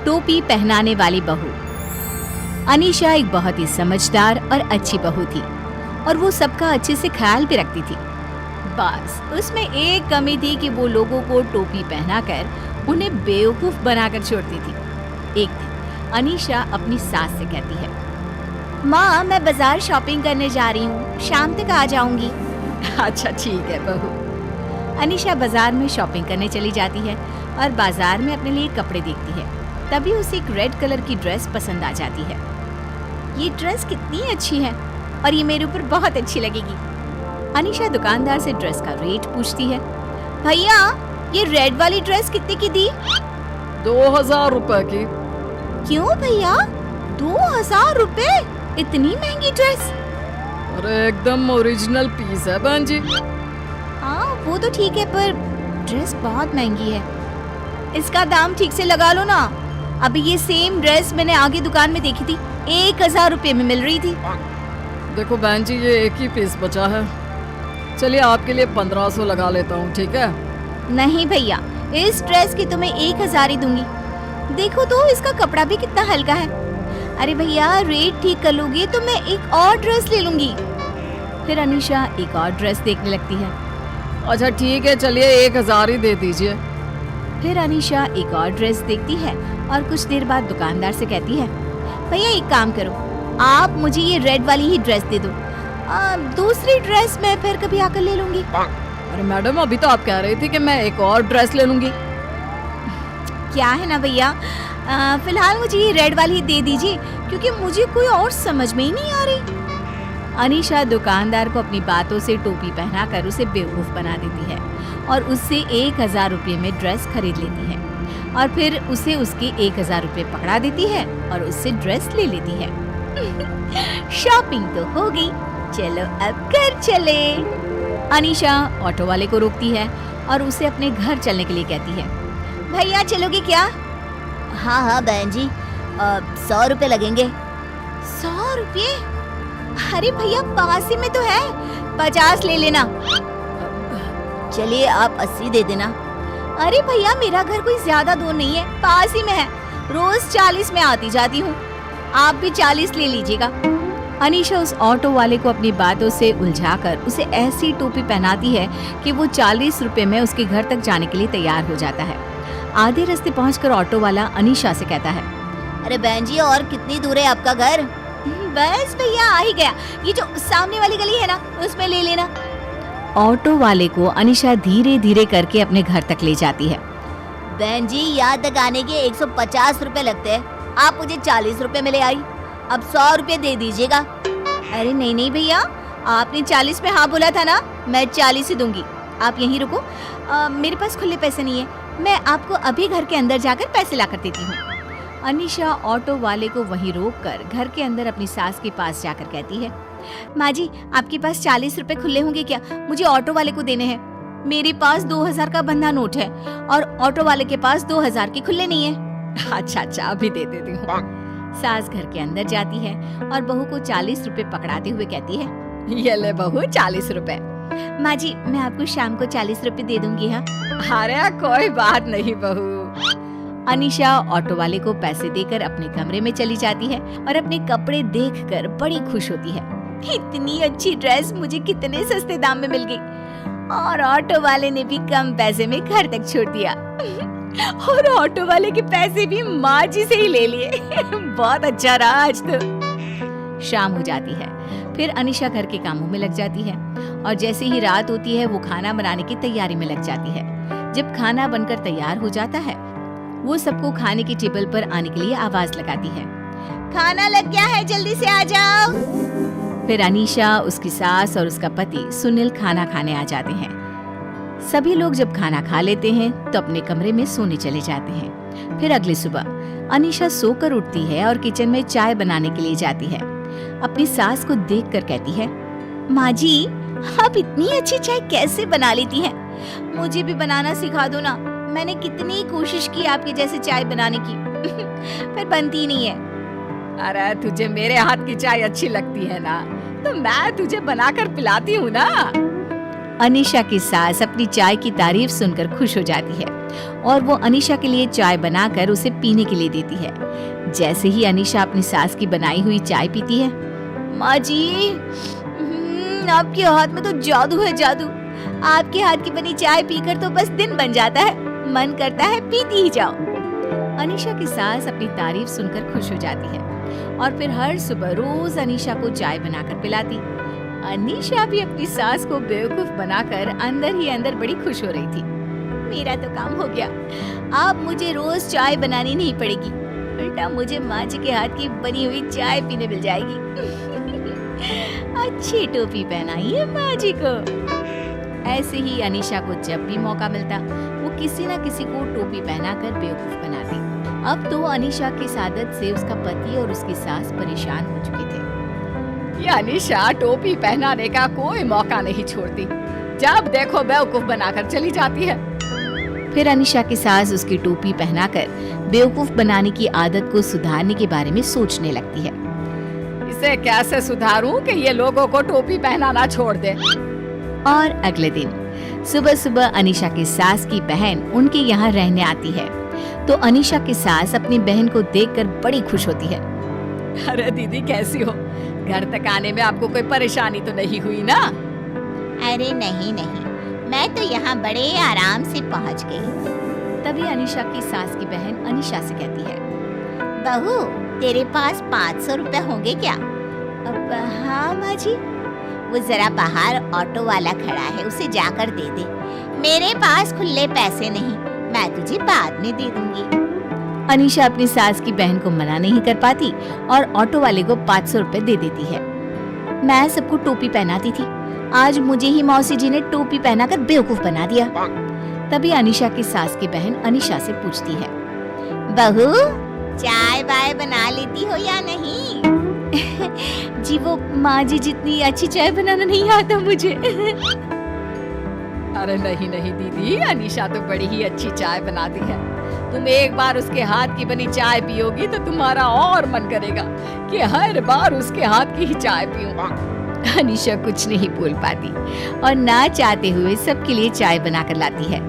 टोपी पहनाने वाली बहू। अनीशा एक बहुत ही समझदार और अच्छी बहू थी और वो सबका अच्छे से ख्याल भी रखती थी। बस उसमें एक कमी थी कि वो लोगों को टोपी पहनाकर उन्हें बेवकूफ बनाकर छोड़ती थी। एक दिन अनीशा अपनी सास से कहती है, माँ मैं बाजार शॉपिंग करने जा रही हूँ, शाम तक आ जाऊंगी। अच्छा ठीक है बहू। अनीशा बाजार में शॉपिंग करने चली जाती है और बाजार में अपने लिए कपड़े देखती है। तभी उसे एक रेड कलर की ड्रेस पसंद आ जाती है। ये ड्रेस कितनी अच्छी है और ये मेरे ऊपर बहुत अच्छी लगेगी। अनीशा दुकानदार से ड्रेस का रेट पूछती है। भैया ये रेड वाली ड्रेस कितने की दी? 2000 रुपए की। क्यों भैया 2000 रुपए? इतनी महंगी ड्रेस? अरे एकदम ओरिजिनल पीस है बहन जी। हाँ वो तो ठीक है पर ड्रेस बहुत महंगी है। इसका दाम ठीक से लगा लो ना। अभी ये सेम ड्रेस मैंने आगे दुकान में देखी थी, 1000 रुपए में मिल रही थी। देखो बहन जी ये एक ही पीस बचा है, चलिए आपके लिए 1500 लगा लेता हूँ, ठीक है? नहीं भैया इस ड्रेस की तो मैं 1000 ही दूंगी। देखो तो इसका कपड़ा भी कितना हल्का है। अरे भैया रेट ठीक कर लोगे तो मैं एक और ड्रेस ले लूंगी। फिर अनीशा एक और ड्रेस देखने लगती है। अच्छा ठीक है चलिए 1000 ही दे दीजिए। फिर अनीशा एक और ड्रेस देखती है और कुछ देर बाद दुकानदार से कहती है, भैया एक काम करो, आप मुझे ये रेड वाली ही ड्रेस दे दो, दूसरी ड्रेस मैं फिर कभी आकर ले लूंगी। अरे मैडम अभी तो आप कह रही थी कि मैं एक और ड्रेस ले लूंगी। क्या है ना भैया, फिलहाल मुझे ये रेड वाली ही दे दीजिए क्योंकि मुझे कोई और समझ में ही नहीं आ रही। अनीशा दुकानदार को अपनी बातों से टोपी पहनाकर उसे बेवकूफ बना देती है और उससे 1000 रुपये में ड्रेस खरीद लेती है और फिर उसे उसके 1000 रुपये पकड़ा देती है और उससे ड्रेस ले लेती है। शॉपिंग तो हो गई, चलो अब घर चले। अनीशा ऑटो वाले को रोकती है और उसे अपने घर चलने के लिए कहती है। भैया चलोगे क्या? हाँ हाँ बहन जी 100 रुपए लगेंगे। 100 रुपये? अरे भैया पास ही में तो है, 50 ले लेना। चलिए आप 80 दे देना। अरे भैया मेरा घर कोई ज्यादा दूर नहीं है, पास ही में है, रोज 40 में आती जाती हूँ, आप भी 40 ले लीजिएगा। अनीशा उस ऑटो वाले को अपनी बातों से उलझाकर उसे ऐसी टोपी पहनाती है कि वो 40 रुपए में उसके घर तक जाने के लिए तैयार हो जाता है। आधे रास्ते पहुंचकर ऑटो वाला अनीशा से कहता है, अरे बहन जी और कितनी दूर है आपका घर? बस भैया आ ही गया, ये जो सामने वाली गली है ना उसमें ले लेना। ऑटो वाले को अनीशा धीरे धीरे करके अपने घर तक ले जाती है। बहन जी यहाँ तक आने के 150 रुपए लगते हैं, आप मुझे 40 रुपए में ले आई, अब 100 रुपए दे दीजिएगा। अरे नहीं नहीं भैया आपने 40 में हाँ बोला था ना, मैं 40 ही दूंगी, आप यहीं रुको, मेरे पास खुले पैसे नहीं है, मैं आपको अभी घर के अंदर जाकर पैसे ला कर देती हूँ। अनीशा ऑटो वाले को वहीं रोककर घर के अंदर अपनी सास के पास जाकर कहती है, माँ जी आपके पास 40 रुपए खुले होंगे क्या? मुझे ऑटो वाले को देने हैं, मेरे पास 2000 का बंधा नोट है और ऑटो वाले के पास 2000 के खुले नहीं है। अच्छा अच्छा अभी दे देती हूँ। सास घर के अंदर जाती है और बहू को 40 रुपए पकड़ाते हुए कहती है, ये ले बहू 40 रुपए। माँ जी मैं आपको शाम को 40 रुपए दे दूंगी। हाँ अरे कोई बात नहीं बहू। अनीशा ऑटो वाले को पैसे देकर अपने कमरे में चली जाती है और अपने कपड़े देखकर बड़ी खुश होती है। इतनी अच्छी ड्रेस मुझे कितने सस्ते दाम में मिल गई और ऑटो वाले ने भी कम पैसे में घर तक छोड़ दिया और ऑटो वाले के पैसे भी माँ जी से ही ले लिए। बहुत अच्छा रहा आज तो। शाम हो जाती है, फिर अनीशा घर के कामों में लग जाती है और जैसे ही रात होती है वो खाना बनाने की तैयारी में लग जाती है। जब खाना बनकर तैयार हो जाता है वो सबको खाने की टेबल पर आने के लिए आवाज लगाती है, खाना लग गया है जल्दी से आ जाओ। फिर अनीशा, उसकी सास और उसका पति सुनील खाना खाने आ जाते हैं। सभी लोग जब खाना खा लेते हैं तो अपने कमरे में सोने चले जाते हैं। फिर अगली सुबह अनीशा सोकर उठती है और किचन में चाय बनाने के लिए जाती है। अपनी सास को देखकर कहती है, माँ जी आप इतनी अच्छी चाय कैसे बना लेती हैं? मुझे भी बनाना सिखा दो ना, मैंने कितनी कोशिश की आपके जैसे चाय बनाने की पर बनती नहीं है। अरे तुझे मेरे हाथ की चाय अच्छी लगती है ना, तो मैं तुझे बनाकर पिलाती हूँ ना। अनीशा की सास अपनी चाय की तारीफ सुनकर खुश हो जाती है और वो अनीशा के लिए चाय बनाकर उसे पीने के लिए देती है। जैसे ही अनीशा अपनी सास की बनाई हुई चाय पीती है, माँ जी, आपके हाथ में तो जादू है, जादू। आपके हाथ की बनी चाय पीकर तो बस दिन बन जाता है, मन करता है पीती ही जाओ। अनीशा की सास अपनी तारीफ सुनकर खुश हो जाती है और फिर हर सुबह रोज अनीशा को चाय बनाकर पिलाती। अनीशा भी अपनी सास को बेवकूफ बनाकर अंदर ही अंदर बड़ी खुश हो रही थी। मेरा तो काम हो गया, अब मुझे रोज चाय बनानी नहीं पड़ेगी, उल्टा मुझे माँ जी के हाथ की बनी हुई चाय पीने मिल जाएगी। अच्छी टोपी पहनाइए माँ जी को। ऐसे ही अनीशा को जब भी मौका मिलता वो किसी न किसी को टोपी पहनाकर बेवकूफ बनाती। अब तो अनीशा की इस आदत से उसका पति और उसकी सास परेशान हो चुके थे। ये अनीशा टोपी पहनाने का कोई मौका नहीं छोड़ती, जब देखो बेवकूफ बनाकर चली जाती है। फिर अनीशा की सास उसकी टोपी पहनाकर बेवकूफ बनाने की आदत को सुधारने के बारे में सोचने लगती है। इसे कैसे सुधारूं कि ये लोगों को टोपी पहनाना छोड़ दे। और अगले दिन सुबह सुबह अनीशा की सास की बहन उनके यहाँ रहने आती है, तो अनीशा की सास अपनी बहन को देखकर बड़ी खुश होती है। अरे दीदी कैसी हो? घर तक आने में आपको कोई परेशानी तो नहीं हुई ना? अरे नहीं नहीं, मैं तो यहाँ बड़े आराम से पहुँच गई। तभी अनीशा की सास की बहन अनीशा से कहती है, बहू, तेरे पास 500 रुपए होंगे क्या? अब हाँ माँ जी। वो जरा बाहर ऑटो वाला खड़ा है, उसे जाकर दे दे। मेरे पास खुले पैसे नहीं, मैं तुझे बाद में दे दूंगी। अनीशा अपनी सास की बहन को मना नहीं कर पाती और ऑटो वाले को 500 रुपए दे देती है। मैं सबको टोपी पहनाती थी, आज मुझे ही मौसी जी ने टोपी पहनाकर बेवकूफ बना दिया। तभी अनीशा की सास की बहन अनीशा से पूछती है, बहू, चाय वाय बना लेती हो या नहीं? जी वो माँ जी जितनी अच्छी चाय बनाना नहीं आता मुझे। अरे नहीं नहीं दीदी, अनीशा तो बड़ी ही अच्छी चाय बनाती है। तुम एक बार उसके हाथ की बनी चाय पियोगी तो तुम्हारा और मन करेगा कि हर बार उसके हाथ की ही चाय पीऊं। अनीशा कुछ नहीं बोल पाती और ना चाहते हुए सबके लिए चाय बनाकर लाती है।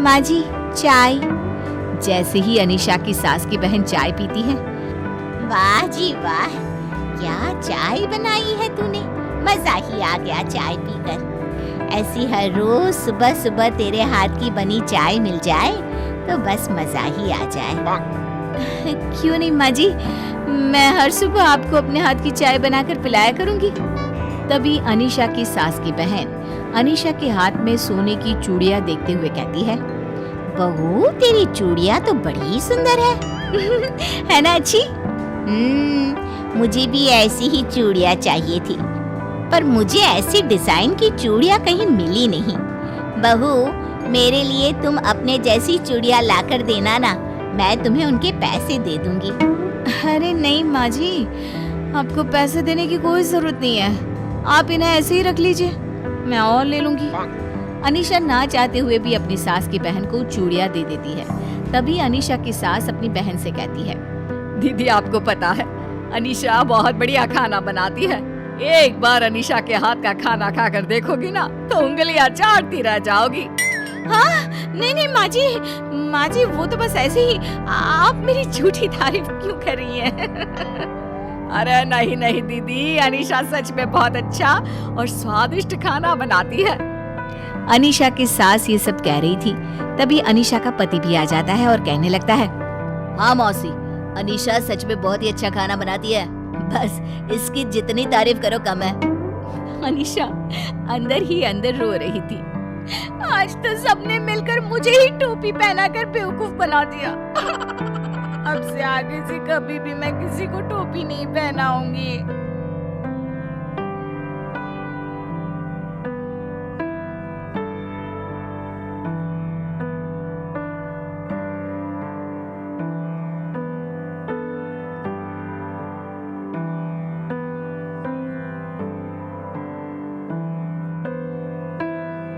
माँ जी, चाय। जैसे ही अनीशा की सास की बहन चाय पीती है, वाह जी वाह, क्या चाय बनाई है तूने, मजा ही आ गया चाय पीकर। ऐसी हर रोज सुबह सुबह तेरे हाथ की बनी चाय मिल जाए तो बस मजा ही आ जाए। क्यों नहीं माँ जी, मैं हर सुबह आपको अपने हाथ की चाय बनाकर पिलाया करूंगी। तभी अनीशा की सास की बहन अनीशा के हाथ में सोने की चूड़ियां देखते हुए कहती है, बहू, तेरी चूड़ियां तो बड़ी सुंदर है। है ना अच्छी? मुझे भी ऐसी ही चूड़ियां चाहिए थी, पर मुझे ऐसी डिजाइन की चूड़ियां कहीं मिली नहीं। बहू, मेरे लिए तुम अपने जैसी चूड़ियां लाकर देना ना, मैं तुम्हें उनके पैसे दे दूंगी। अरे नहीं माँ जी, आपको पैसे देने की कोई जरूरत नहीं है, आप इन्हें ऐसे ही रख लीजिए, मैं और ले लूंगी। अनीशा ना चाहते हुए भी अपनी सास की बहन को चूड़ियां दे देती है। तभी अनीशा की सास अपनी बहन से कहती है, दीदी आपको पता है अनीशा बहुत बढ़िया खाना बनाती है। एक बार अनीशा के हाथ का खाना खाकर देखोगी ना तो उंगलियां चाटती रह जाओगी। हाँ, नहीं नहीं माँ जी वो तो बस ऐसे ही, आप मेरी झूठी तारीफ क्यों कर रही हैं? अरे नहीं नहीं दीदी, अनीशा सच में बहुत अच्छा और स्वादिष्ट खाना बनाती है। अनीशा की सास ये सब कह रही थी, तभी अनीशा का पति भी आ जाता है और कहने लगता है, हाँ मौसी, अनीशा सच में बहुत ही अच्छा खाना बनाती है, बस इसकी जितनी तारीफ करो कम है। अनीशा अंदर ही अंदर रो रही थी, आज तो सबने मिलकर मुझे ही टोपी पहनाकर बेवकूफ बना दिया। अब से आगे से कभी भी मैं किसी को टोपी नहीं पहनाऊंगी।